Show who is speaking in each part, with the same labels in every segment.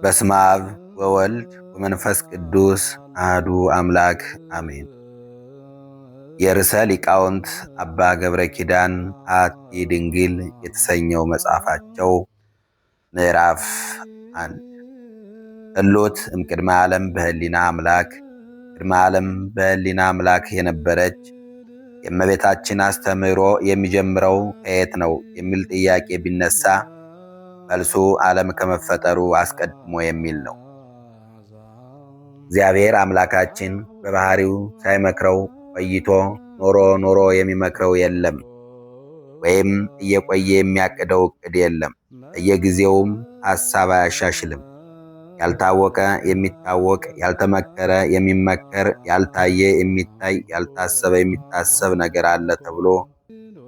Speaker 1: በስመ አብ ወወልድ ወመንፈስ ቅዱስ አሐዱ አምላክ አሜን። የርዕሰ ሊቃውንት አባ ገብረ ኪዳን አሐቲ ድንግል የተሰኘው መጽሐፋቸው ምዕራፍ 1 እሎት እምቅድመ ዓለም በህሊና አምላክ። ቅድመ ዓለም በህሊና አምላክ የነበረች የእመቤታችን አስተምህሮ የሚጀምረው ከየት ነው የሚል ጥያቄ ቢነሳ መልሱ ዓለም ከመፈጠሩ አስቀድሞ የሚል ነው። እግዚአብሔር አምላካችን በባህሪው ሳይመክረው ቆይቶ ኖሮ የሚመክረው የለም፣ ወይም እየቆየ የሚያቅደው እቅድ የለም። በየጊዜውም ሐሳብ አያሻሽልም። ያልታወቀ የሚታወቅ፣ ያልተመከረ የሚመከር፣ ያልታየ የሚታይ፣ ያልታሰበ የሚታሰብ ነገር አለ ተብሎ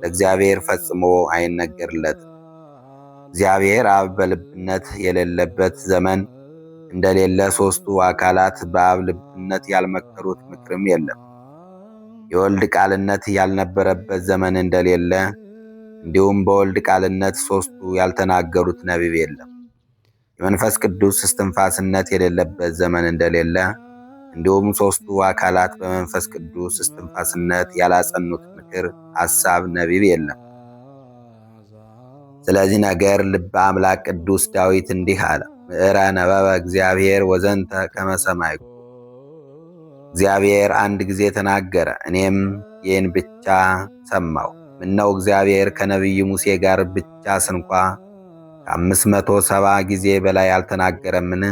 Speaker 1: ለእግዚአብሔር ፈጽሞ አይነገርለትም። እግዚአብሔር አብ በልብነት የሌለበት ዘመን እንደሌለ ሦስቱ አካላት በአብ ልብነት ያልመከሩት ምክርም የለም። የወልድ ቃልነት ያልነበረበት ዘመን እንደሌለ እንዲሁም በወልድ ቃልነት ሦስቱ ያልተናገሩት ነቢብ የለም። የመንፈስ ቅዱስ እስትንፋስነት የሌለበት ዘመን እንደሌለ እንዲሁም ሦስቱ አካላት በመንፈስ ቅዱስ እስትንፋስነት ያላጸኑት ምክር፣ ሐሳብ፣ ነቢብ የለም። ስለዚህ ነገር ልበ አምላክ ቅዱስ ዳዊት እንዲህ አለ። ምዕረ ነበበ እግዚአብሔር ወዘንተ ከመ ሰማዕኩ። እግዚአብሔር አንድ ጊዜ ተናገረ፣ እኔም ይህን ብቻ ሰማሁ። ምነው እግዚአብሔር ከነቢዩ ሙሴ ጋር ብቻ ስንኳ ከ570 ጊዜ በላይ አልተናገረምን?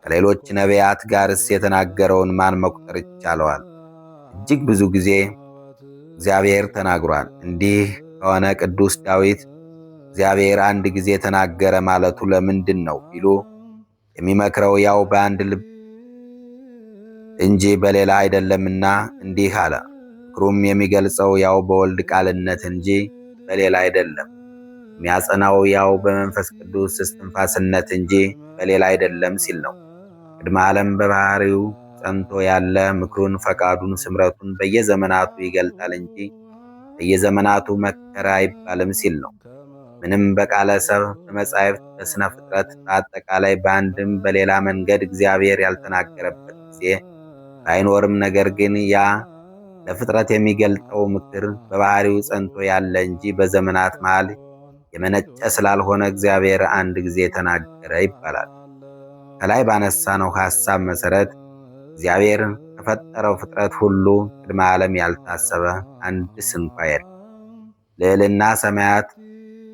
Speaker 1: ከሌሎች ነቢያት ጋርስ የተናገረውን ማን መቁጠር ይቻለዋል? እጅግ ብዙ ጊዜ እግዚአብሔር ተናግሯል። እንዲህ ከሆነ ቅዱስ ዳዊት እግዚአብሔር አንድ ጊዜ ተናገረ ማለቱ ለምንድን ነው ቢሉ የሚመክረው ያው በአንድ ልብ እንጂ በሌላ አይደለምና እንዲህ አለ። ምክሩም የሚገልጸው ያው በወልድ ቃልነት እንጂ በሌላ አይደለም። የሚያጸናው ያው በመንፈስ ቅዱስ እስትንፋስነት እንጂ በሌላ አይደለም ሲል ነው። ቅድመ ዓለም በባህሪው ጸንቶ ያለ ምክሩን፣ ፈቃዱን፣ ስምረቱን በየዘመናቱ ይገልጣል እንጂ በየዘመናቱ መከረ አይባልም ሲል ነው። ምንም በቃለ ሰብ፣ በመጻሕፍት፣ በሥነ ፍጥረት በአጠቃላይ በአንድም በሌላ መንገድ እግዚአብሔር ያልተናገረበት ጊዜ ባይኖርም ነገር ግን ያ ለፍጥረት የሚገልጠው ምክር በባህሪው ጸንቶ ያለ እንጂ በዘመናት መሃል የመነጨ ስላልሆነ እግዚአብሔር አንድ ጊዜ ተናገረ ይባላል። ከላይ ባነሳነው ሐሳብ መሰረት እግዚአብሔር ከፈጠረው ፍጥረት ሁሉ ቅድመ ዓለም ያልታሰበ አንድስ እንኳ የለም። ልዕልና ሰማያት፣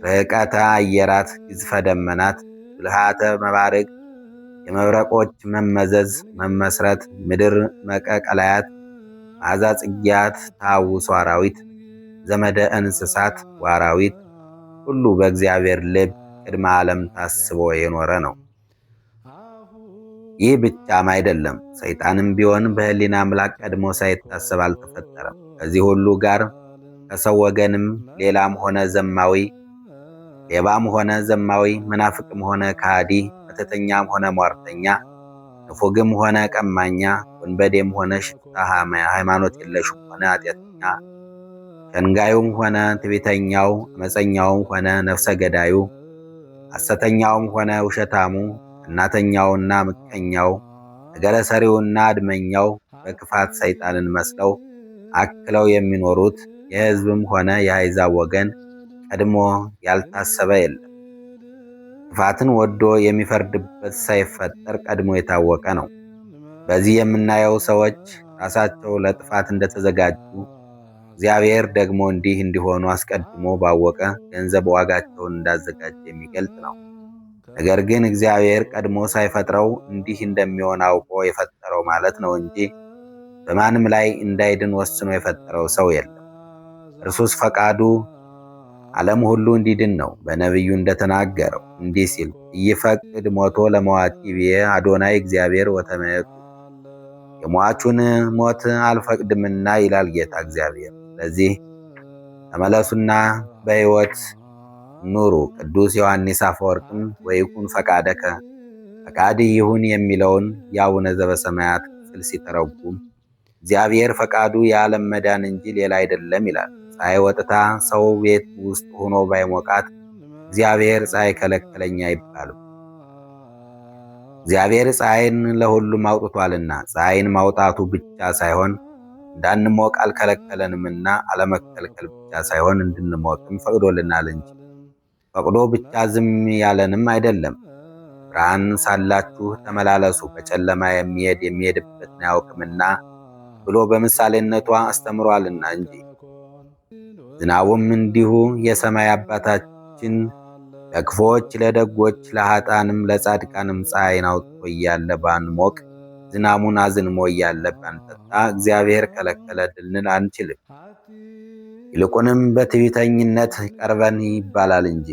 Speaker 1: ርቀተ አየራት፣ ግዝፈ ደመናት፣ ብልሃተ መባረቅ፣ የመብረቆች መመዘዝ መመስረት፣ ምድር መቀቀላያት፣ መዓዛ ጽጌያት፣ ተሐውሶ አራዊት፣ ዘመደ እንስሳት ወአራዊት ሁሉ በእግዚአብሔር ልብ ቅድመ ዓለም ታስቦ የኖረ ነው። ይህ ብቻም አይደለም፣ ሰይጣንም ቢሆን በህሊና አምላክ ቀድሞ ሳይታሰብ አልተፈጠረም። ከዚህ ሁሉ ጋር ከሰው ወገንም ሌባም ሆነ ዘማዊ፣ መናፍቅም ሆነ ከሃዲ፣ መተተኛም ሆነ ሟርተኛ፣ ንፉግም ሆነ ቀማኛ፣ ወንበዴም ሆነ ሽፍታ፣ ሃይማኖት የለሽም ሆነ ኃጢአተኛ፣ ሸንጋዩም ሆነ ትዕቢተኛው፣ አመፀኛውም ሆነ ነፍሰ ገዳዩ፣ ሐሰተኛውም ሆነ ውሸታሙ፣ እናተኛውና ምቀኛው፣ ነገረ ሰሪውና አድመኛው በክፋት ሰይጣንን መስለው አክለው የሚኖሩት የሕዝብም ሆነ የአሕዛብ ወገን ቀድሞ ያልታሰበ የለም። ክፋትን ወዶ የሚፈርድበት ሳይፈጠር ቀድሞ የታወቀ ነው። በዚህ የምናየው ሰዎች ራሳቸው ለጥፋት እንደተዘጋጁ እግዚአብሔር ደግሞ እንዲህ እንዲሆኑ አስቀድሞ ባወቀ ገንዘብ ዋጋቸውን እንዳዘጋጀ የሚገልጥ ነው። ነገር ግን እግዚአብሔር ቀድሞ ሳይፈጥረው እንዲህ እንደሚሆን አውቆ የፈጠረው ማለት ነው እንጂ በማንም ላይ እንዳይድን ወስኖ የፈጠረው ሰው የለም። እርሱስ ፈቃዱ ዓለም ሁሉ እንዲድን ነው። በነቢዩ እንደተናገረው እንዲህ ሲል ኢይፈቅድ ሞቶ ለመዋቲ ብዬ አዶናይ እግዚአብሔር ወተመየጡ፣ የሟቹን ሞት አልፈቅድምና ይላል ጌታ እግዚአብሔር። ስለዚህ ተመለሱና በሕይወት ኑሩ። ቅዱስ ዮሐንስ አፈወርቅም ወይኩን ፈቃደከ፣ ፈቃድ ይሁን የሚለውን የአቡነ ዘበሰማያት ክፍል ሲተረጉም እግዚአብሔር ፈቃዱ የዓለም መዳን እንጂ ሌላ አይደለም ይላል። ፀሐይ ወጥታ ሰው ቤት ውስጥ ሆኖ ባይሞቃት እግዚአብሔር ፀሐይ ከለከለኝ አይባልም። እግዚአብሔር ፀሐይን ለሁሉም አውጥቷልና ፀሐይን ማውጣቱ ብቻ ሳይሆን እንዳንሞቅ አልከለከለንምና አለመከልከል ብቻ ሳይሆን እንድንሞቅም ፈቅዶልናል እንጂ ፈቅዶ ብቻ ዝም ያለንም አይደለም። ብርሃን ሳላችሁ ተመላለሱ፣ በጨለማ የሚሄድ የሚሄድበትን አያውቅምና ብሎ በምሳሌነቷ አስተምሯልና እንጂ። ዝናቡም እንዲሁ የሰማይ አባታችን ለክፎች፣ ለደጎች፣ ለኃጥአንም ለጻድቃንም ፀሐይን አውጥቶ እያለ ባንሞቅ ዝናሙን አዝንሞ እያለ ባንጠጣ እግዚአብሔር ከለከለ ልንል አንችልም። ይልቁንም በትዕቢተኝነት ቀርበን ይባላል እንጂ።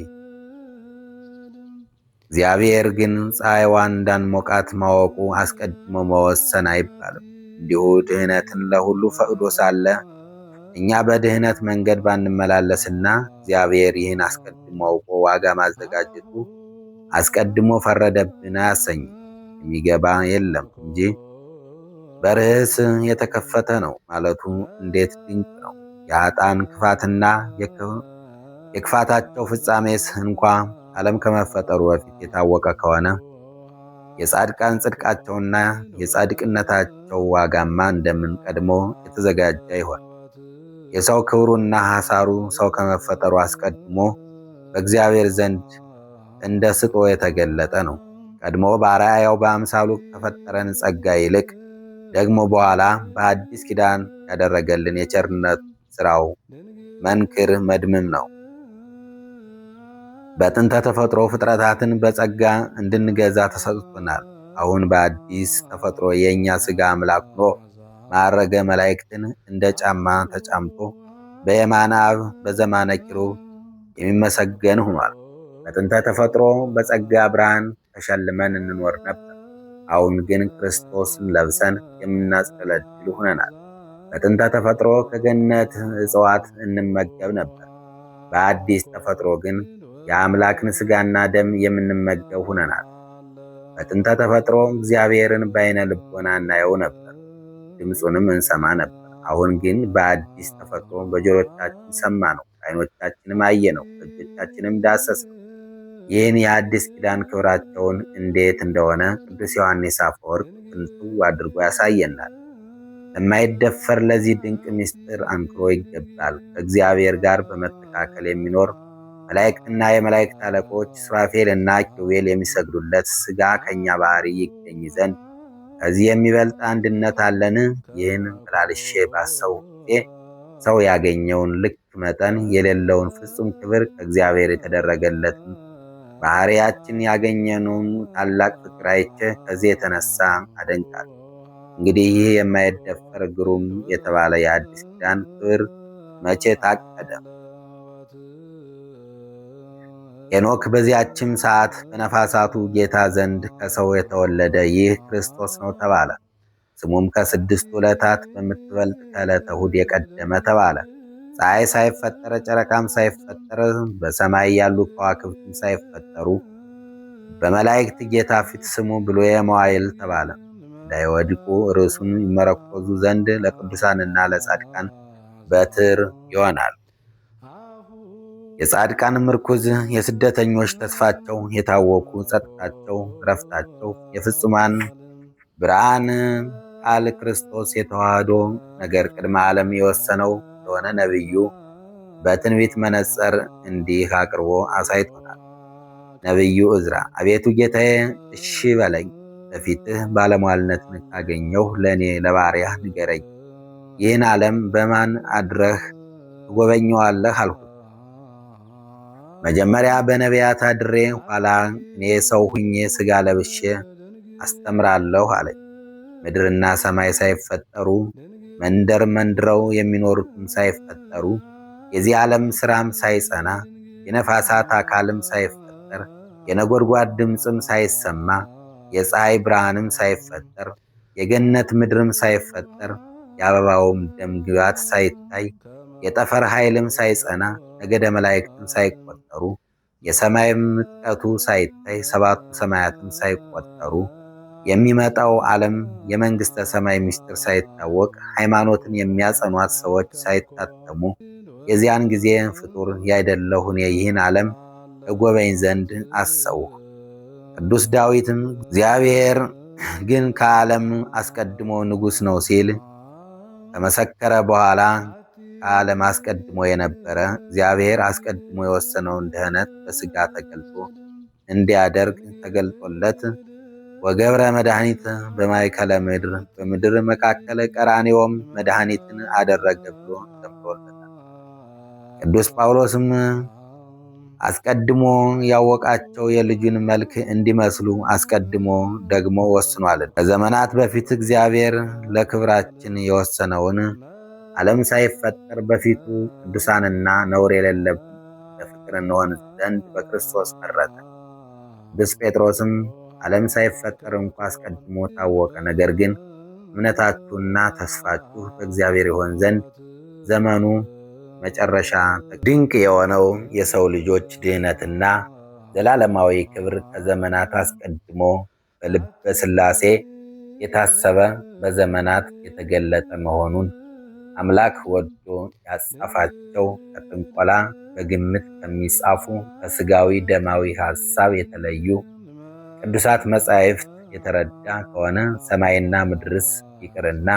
Speaker 1: እግዚአብሔር ግን ፀሐይዋን እንዳንሞቃት ማወቁ አስቀድሞ መወሰን አይባልም። እንዲሁ ድህነትን ለሁሉ ፈቅዶ ሳለ እኛ በድህነት መንገድ ባንመላለስና እግዚአብሔር ይህን አስቀድሞ አውቆ ዋጋ ማዘጋጀቱ አስቀድሞ ፈረደብን አያሰኝም። የሚገባ የለም እንጂ በርዕስ የተከፈተ ነው ማለቱ እንዴት ድንቅ ነው! የኃጥአን ክፋትና የክፋታቸው ፍጻሜስ እንኳ ዓለም ከመፈጠሩ በፊት የታወቀ ከሆነ የጻድቃን ጽድቃቸውና የጻድቅነታቸው ዋጋማ እንደምን ቀድሞ የተዘጋጀ ይሆን? የሰው ክብሩና ሐሳሩ ሰው ከመፈጠሩ አስቀድሞ በእግዚአብሔር ዘንድ እንደ ስጦ የተገለጠ ነው። ቀድሞ በአርአያው በአምሳሉ ከፈጠረን ጸጋ ይልቅ ደግሞ በኋላ በአዲስ ኪዳን ያደረገልን የቸርነት ሥራው መንክር መድምም ነው። በጥንተ ተፈጥሮ ፍጥረታትን በጸጋ እንድንገዛ ተሰጥቶናል። አሁን በአዲስ ተፈጥሮ የእኛ ሥጋ አምላክ ሆኖ ማዕረገ መላእክትን እንደ ጫማ ተጫምቶ በየማነ አብ በዘማነ ኪሩብ የሚመሰገን ሆኗል። በጥንተ ተፈጥሮ በጸጋ ብርሃን ተሸልመን እንኖር ነበር። አሁን ግን ክርስቶስን ለብሰን የምናስቀለድል ሆነናል። በጥንተ ተፈጥሮ ከገነት እጽዋት እንመገብ ነበር። በአዲስ ተፈጥሮ ግን የአምላክን ሥጋና ደም የምንመገብ ሆነናል። በጥንተ ተፈጥሮ እግዚአብሔርን በዓይነ ልቦና እናየው ነበር፣ ድምፁንም እንሰማ ነበር። አሁን ግን በአዲስ ተፈጥሮ በጆሮቻችን ሰማ ነው፣ በዓይኖቻችንም አየ ነው፣ በእጆቻችንም ዳሰስ ነው። ይህን የአዲስ ኪዳን ክብራቸውን እንዴት እንደሆነ ቅዱስ ዮሐንስ አፈወርቅ ፍንትው አድርጎ ያሳየናል። ለማይደፈር ለዚህ ድንቅ ምስጢር አንክሮ ይገባል። ከእግዚአብሔር ጋር በመተካከል የሚኖር መላእክትና የመላእክት አለቆች ሱራፌልና ኪሩቤል የሚሰግዱለት ሥጋ ከኛ ባህሪ ይገኝ ዘንድ ከዚህ የሚበልጥ አንድነት አለን? ይህን መላልሼ ባሰብሁ ጊዜ ሰው ያገኘውን ልክ መጠን የሌለውን ፍጹም ክብር ከእግዚአብሔር የተደረገለትን ባህሪያችን ያገኘነውን ታላቅ ፍቅር አይቼ ከዚህ የተነሳ አደንቃለሁ። እንግዲህ ይህ የማይደፈር ግሩም የተባለ የአዲስ ኪዳን ክብር መቼ ታቀደ? ሄኖክ በዚያችም ሰዓት በነፋሳቱ ጌታ ዘንድ ከሰው የተወለደ ይህ ክርስቶስ ነው ተባለ። ስሙም ከስድስቱ ዕለታት በምትበልጥ ከዕለተ እሑድ የቀደመ ተባለ። ፀሐይ ሳይፈጠር ጨረቃም ሳይፈጠር በሰማይ ያሉ ከዋክብትም ሳይፈጠሩ በመላእክት ጌታ ፊት ስሙ ብሉየ መዋዕል ተባለ። እንዳይወድቁ ርዕሱን ይመረኮዙ ዘንድ ለቅዱሳንና ለጻድቃን በትር ይሆናል። የጻድቃን ምርኩዝ፣ የስደተኞች ተስፋቸው፣ የታወኩ ጸጥታቸው፣ ረፍታቸው፣ የፍጹማን ብርሃን ቃል ክርስቶስ የተዋህዶ ነገር ቅድመ ዓለም የወሰነው እንደሆነ ነቢዩ በትንቢት መነጽር እንዲህ አቅርቦ አሳይቶናል። ነቢዩ ዕዝራ አቤቱ ጌታዬ እሺ በለኝ፣ በፊትህ ባለሟልነትን ካገኘሁ ለእኔ ለባሪያህ ንገረኝ። ይህን ዓለም በማን አድረህ ትጎበኘዋለህ አልሁት። መጀመሪያ በነቢያት አድሬ ኋላ እኔ ሰው ሁኜ ሥጋ ለብሼ አስተምራለሁ አለኝ። ምድርና ሰማይ ሳይፈጠሩ መንደር መንድረው የሚኖሩትም ሳይፈጠሩ የዚህ ዓለም ሥራም ሳይጸና የነፋሳት አካልም ሳይፈጠር የነጎድጓድ ድምፅም ሳይሰማ የፀሐይ ብርሃንም ሳይፈጠር የገነት ምድርም ሳይፈጠር የአበባውም ደም ግባት ሳይታይ የጠፈር ኃይልም ሳይጸና ነገደ መላእክትም ሳይቆጠሩ የሰማይም ምጥቀቱ ሳይታይ ሰባቱ ሰማያትም ሳይቆጠሩ የሚመጣው ዓለም የመንግሥተ ሰማይ ምስጢር ሳይታወቅ ሃይማኖትን የሚያጸኗት ሰዎች ሳይታተሙ የዚያን ጊዜ ፍጡር ያይደለሁ እኔ ይህን ዓለም እጎበኝ ዘንድ አሰብሁ። ቅዱስ ዳዊትም እግዚአብሔር ግን ከዓለም አስቀድሞ ንጉሥ ነው ሲል ከመሰከረ በኋላ ከዓለም አስቀድሞ የነበረ እግዚአብሔር አስቀድሞ የወሰነውን ድኅነት በሥጋ ተገልጦ እንዲያደርግ ተገልጦለት ወገብረ መድኃኒት በማእከለ ምድር በምድር መካከል ቀራንዮም መድኃኒትን አደረገ ብሎ ዘምሮለታል። ቅዱስ ጳውሎስም አስቀድሞ ያወቃቸው የልጁን መልክ እንዲመስሉ አስቀድሞ ደግሞ ወስኗል። ከዘመናት በፊት እግዚአብሔር ለክብራችን የወሰነውን ዓለም ሳይፈጠር በፊቱ ቅዱሳንና ነውር የሌለብን በፍቅር እንሆን ዘንድ በክርስቶስ መረጠ። ቅዱስ ጴጥሮስም ዓለም ሳይፈጠር እንኳ አስቀድሞ ታወቀ፣ ነገር ግን እምነታችሁና ተስፋችሁ በእግዚአብሔር ይሆን ዘንድ ዘመኑ መጨረሻ ድንቅ የሆነው የሰው ልጆች ድኅነትና ዘላለማዊ ክብር ከዘመናት አስቀድሞ በልበ ሥላሴ የታሰበ በዘመናት የተገለጠ መሆኑን አምላክ ወዶ ያጻፋቸው ከጥንቆላ በግምት ከሚጻፉ ከሥጋዊ ደማዊ ሐሳብ የተለዩ ቅዱሳት መጻሕፍት የተረዳ ከሆነ ሰማይና ምድርስ ይቅርና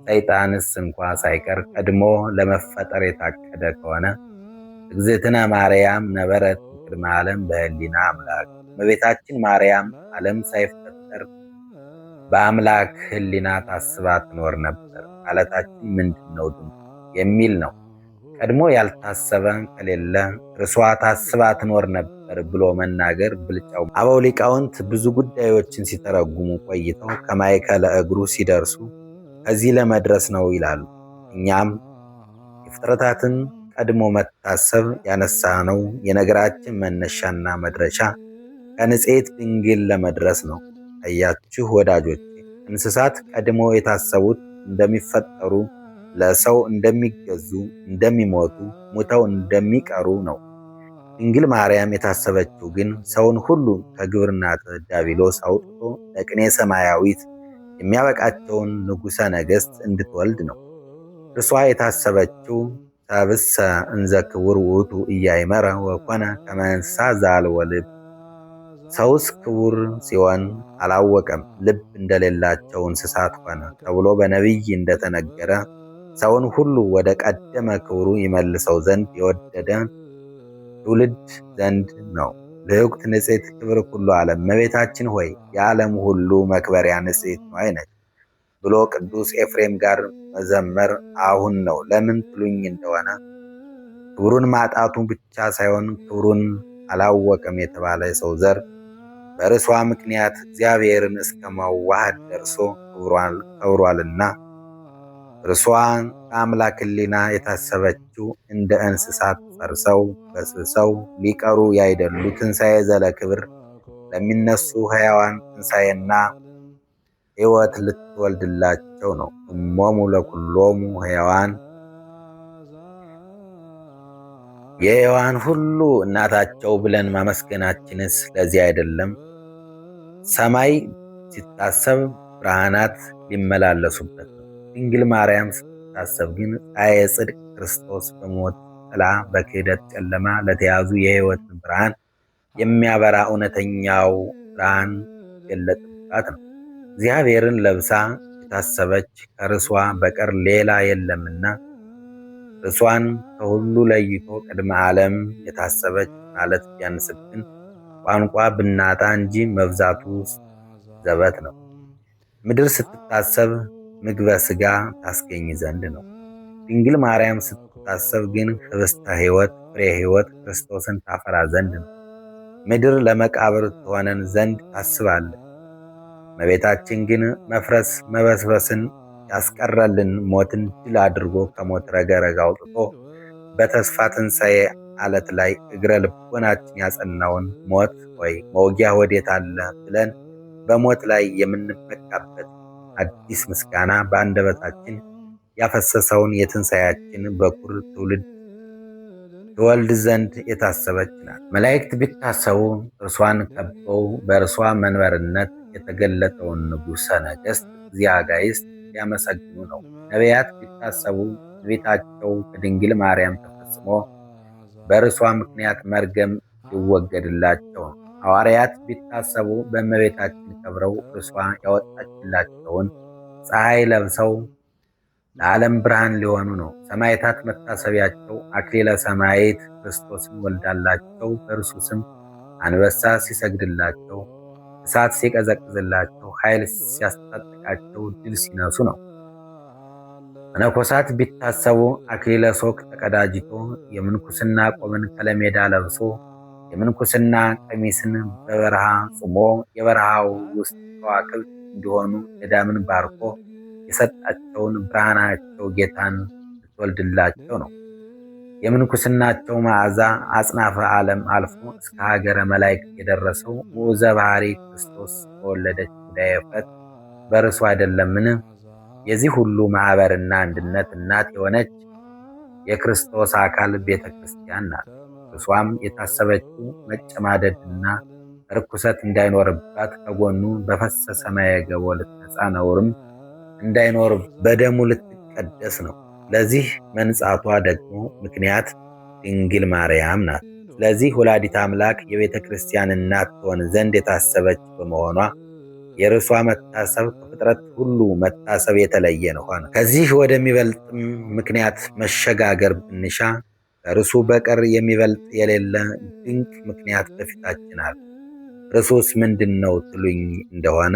Speaker 1: ሰይጣንስ እንኳ ሳይቀር ቀድሞ ለመፈጠር የታቀደ ከሆነ እግዝእትነ ማርያም ነበረት ቅድመ ዓለም በህሊና አምላክ። እመቤታችን ማርያም ዓለም ሳይፈጠር በአምላክ ህሊና ታስባ ትኖር ነበር ማለታችን ምንድን ነው የሚል ነው። ቀድሞ ያልታሰበ ከሌለ እርሷ ታስባ ትኖር ነበር ብሎ መናገር ብልጫው። አበው ሊቃውንት ብዙ ጉዳዮችን ሲተረጉሙ ቆይተው ከማእከለ እግሩ ሲደርሱ ከዚህ ለመድረስ ነው ይላሉ። እኛም የፍጥረታትን ቀድሞ መታሰብ ያነሳነው የነገራችን መነሻና መድረሻ ከንጽሕት ድንግል ለመድረስ ነው። አያችሁ ወዳጆቼ፣ እንስሳት ቀድሞ የታሰቡት እንደሚፈጠሩ፣ ለሰው እንደሚገዙ፣ እንደሚሞቱ፣ ሙተው እንደሚቀሩ ነው። ድንግል ማርያም የታሰበችው ግን ሰውን ሁሉ ከግብርናተ ዲያብሎስ አውጥቶ ለቅኔ ሰማያዊት የሚያበቃቸውን ንጉሠ ነገሥት እንድትወልድ ነው። እርሷ የታሰበችው ሰብእሰ እንዘ ክቡር ውእቱ ኢያእመረ ወኮነ ከመ እንስሳ ዘአልቦ ልብ፣ ሰውስ ክቡር ሲሆን አላወቀም፣ ልብ እንደሌላቸው እንስሳት ሆነ ተብሎ በነቢይ እንደተነገረ ሰውን ሁሉ ወደ ቀደመ ክብሩ ይመልሰው ዘንድ የወደደ ትውልድ ዘንድ ነው። ልዕልት ንጽሕት ክብር ኩሉ ዓለም። እመቤታችን ሆይ የዓለም ሁሉ መክበሪያ ንጽሕት ነዋይ ነች ብሎ ቅዱስ ኤፍሬም ጋር መዘመር አሁን ነው። ለምን ትሉኝ እንደሆነ ክብሩን ማጣቱ ብቻ ሳይሆን ክብሩን አላወቀም የተባለ የሰው ዘር በእርሷ ምክንያት እግዚአብሔርን እስከ ማዋሃድ ደርሶ ከብሯልና። እርሷ ከአምላክ ሕሊና የታሰበችው እንደ እንስሳት ፈርሰው በስብሰው ሊቀሩ ያይደሉ ትንሣኤ ዘለ ክብር ለሚነሱ ሕያዋን ትንሣኤና ሕይወት ልትወልድላቸው ነው። እሞሙ ለኩሎሙ ሕያዋን፣ የሕያዋን ሁሉ እናታቸው ብለን ማመስገናችንስ ለዚህ አይደለም? ሰማይ ሲታሰብ ብርሃናት ሊመላለሱበት ነው። ድንግል ማርያም ስትታሰብ ግን ፀሐየ ጽድቅ ክርስቶስ በሞት ጥላ በክህደት ጨለማ ለተያዙ የሕይወትን ብርሃን የሚያበራ እውነተኛው ብርሃን ገለጥባት ነው። እግዚአብሔርን ለብሳ የታሰበች ከርሷ በቀር ሌላ የለምና እርሷን ከሁሉ ለይቶ ቅድመ ዓለም የታሰበች ማለት ቢያንስብን ቋንቋ ብናጣ እንጂ መብዛቱ ዘበት ነው። ምድር ስትታሰብ ምግበ ሥጋ ታስገኝ ዘንድ ነው። ድንግል ማርያም ስትታሰብ ግን ኅብስተ ሕይወት ፍሬ ሕይወት ክርስቶስን ታፈራ ዘንድ ነው። ምድር ለመቃብር ትሆነን ዘንድ ታስባለች። እመቤታችን ግን መፍረስ መበስበስን ያስቀረልን ሞትን ድል አድርጎ ከሞት ረገረግ አውጥቶ በተስፋ ትንሣኤ ዓለት ላይ እግረ ልቦናችን ያጸናውን ሞት ሆይ መውጊያ ወዴት አለ ብለን በሞት ላይ የምንመካበት አዲስ ምስጋና በአንደበታችን ያፈሰሰውን የትንሣኤያችን በኩር ትውልድ ትወልድ ዘንድ የታሰበች ናት። መላእክት ቢታሰቡ እርሷን ከበው በእርሷ መንበርነት የተገለጠውን ንጉሠ ነገሥት እግዚአብሔር ሊያመሰግኑ ነው። ነቢያት ቢታሰቡ ትንቢታቸው ከድንግል ማርያም ተፈጽሞ በእርሷ ምክንያት መርገም ሊወገድላቸው ነው። ሐዋርያት ቢታሰቡ በእመቤታችን ከብረው እርሷ ያወጣችላቸውን ፀሐይ ለብሰው ለዓለም ብርሃን ሊሆኑ ነው። ሰማዕታት መታሰቢያቸው አክሊለ ሰማዕት ክርስቶስን ወልዳላቸው በእርሱ ስም አንበሳ ሲሰግድላቸው፣ እሳት ሲቀዘቅዝላቸው፣ ኃይል ሲያስታጥቃቸው፣ ድል ሲነሱ ነው። መነኮሳት ቢታሰቡ አክሊለ ሦክ ተቀዳጅቶ የምንኩስና ቆብን ከለሜዳ ለብሶ የምንኩስና ቀሚስን በበረሃ ጾሞ የበረሃው ውስጥ ከዋክብት እንዲሆኑ ገዳምን ባርኮ የሰጣቸውን ብርሃናቸው ጌታን ልትወልድላቸው ነው። የምንኩስናቸው መዓዛ አጽናፈ ዓለም አልፎ እስከ ሀገረ መላእክት የደረሰው ውእዘ ባሕሪ ክርስቶስ በወለደች ሙዳየ ፍጥረት በርሱ አይደለምን? የዚህ ሁሉ ማኅበርና አንድነት እናት የሆነች የክርስቶስ አካል ቤተ ክርስቲያን ናት። እርሷም የታሰበችው መጨማደድና ርኩሰት እንዳይኖርባት ከጎኑ በፈሰሰ ማየ ገቦ ልትነጻ ነውርም እንዳይኖር በደሙ ልትቀደስ ነው። ለዚህ መንጻቷ ደግሞ ምክንያት ድንግል ማርያም ናት። ስለዚህ ወላዲተ አምላክ የቤተ ክርስቲያን እናት ትሆን ዘንድ የታሰበች በመሆኗ የርሷ መታሰብ ከፍጥረት ሁሉ መታሰብ የተለየ ነው ሆነ። ከዚህ ወደሚበልጥም ምክንያት መሸጋገር ብንሻ ከርሱ በቀር የሚበልጥ የሌለ ድንቅ ምክንያት በፊታችን አለ። እርሱስ ምንድን ነው ትሉኝ እንደሆነ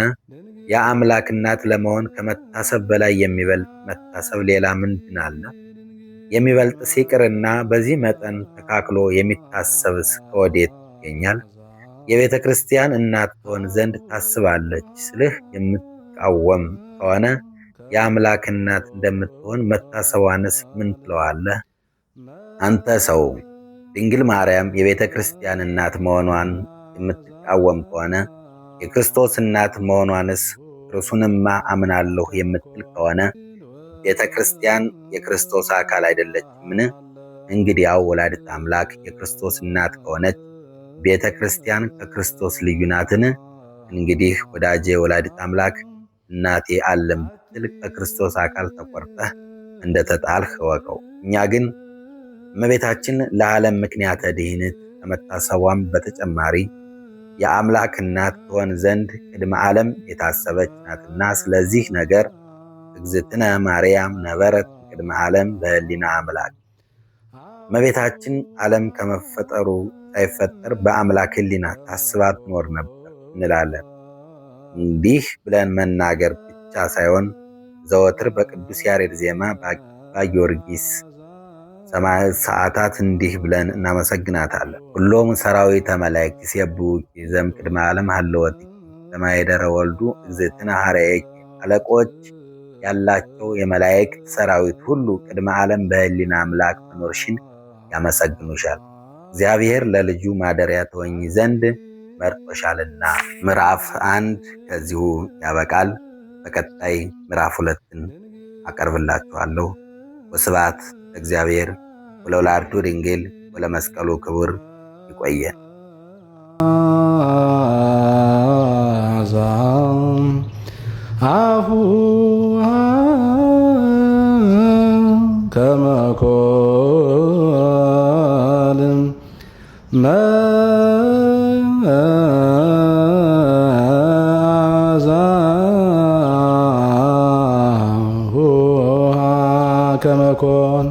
Speaker 1: የአምላክ እናት ለመሆን ከመታሰብ በላይ የሚበልጥ መታሰብ ሌላ ምንድን አለ? የሚበልጥ ሲቅርና በዚህ መጠን ተካክሎ የሚታሰብስ ከወዴት ይገኛል? የቤተ ክርስቲያን እናት ትሆን ዘንድ ታስባለች ስልህ የምትቃወም ከሆነ የአምላክ እናት እንደምትሆን መታሰቧንስ ምን ትለዋለህ? አንተ ሰው ድንግል ማርያም የቤተ ክርስቲያን እናት መሆኗን የምትቃወም ከሆነ የክርስቶስ እናት መሆኗንስ እርሱንማ አምናለሁ የምትል ከሆነ ቤተ ክርስቲያን የክርስቶስ አካል አይደለችምን? እንግዲያው ወላዲተ አምላክ የክርስቶስ እናት ከሆነች ቤተ ክርስቲያን ከክርስቶስ ልዩ ናትን? እንግዲህ ወዳጄ ወላዲተ አምላክ እናቴ አለም ብትል ከክርስቶስ አካል ተቆርጠህ እንደተጣልህ እወቀው። እኛ ግን እመቤታችን ለዓለም ምክንያተ ድኅነት ከመታሰቧም በተጨማሪ የአምላክ እናት ትሆን ዘንድ ቅድመ ዓለም የታሰበች ናትና፣ ስለዚህ ነገር እግዝእትነ ማርያም ነበረት ቅድመ ዓለም በህሊና አምላክ። እመቤታችን ዓለም ከመፈጠሩ ሳይፈጠር በአምላክ ህሊና ታስባ ትኖር ነበር እንላለን። እንዲህ ብለን መናገር ብቻ ሳይሆን ዘወትር በቅዱስ ያሬድ ዜማ በጊዮርጊስ ሰዓታት እንዲህ ብለን እናመሰግናታለን። ሁሎም ሰራዊተ መላእክት ይሴብሑኪ ዘእምቅድመ ዓለም ሀለወትኪ ለማኅደረ ወልዱ እግዝእትነ ኀረየኪ። አለቆች ያላቸው የመላእክት ሰራዊት ሁሉ ቅድመ ዓለም በህሊና አምላክ መኖርሽን ያመሰግኑሻል። እግዚአብሔር ለልጁ ማደሪያ ትሆኚ ዘንድ መርጦሻልና። ምዕራፍ 1 ከዚሁ ያበቃል። በቀጣይ ምዕራፍ 2ን አቀርብላችኋለሁ። ወስብሐት ለእግዚአብሔር ወለወላዲቱ ድንግል ወለመስቀሉ ክቡር። ይቆየን።
Speaker 2: አሁ ከመ ኮልም መዓዛሁ ከመ ኮን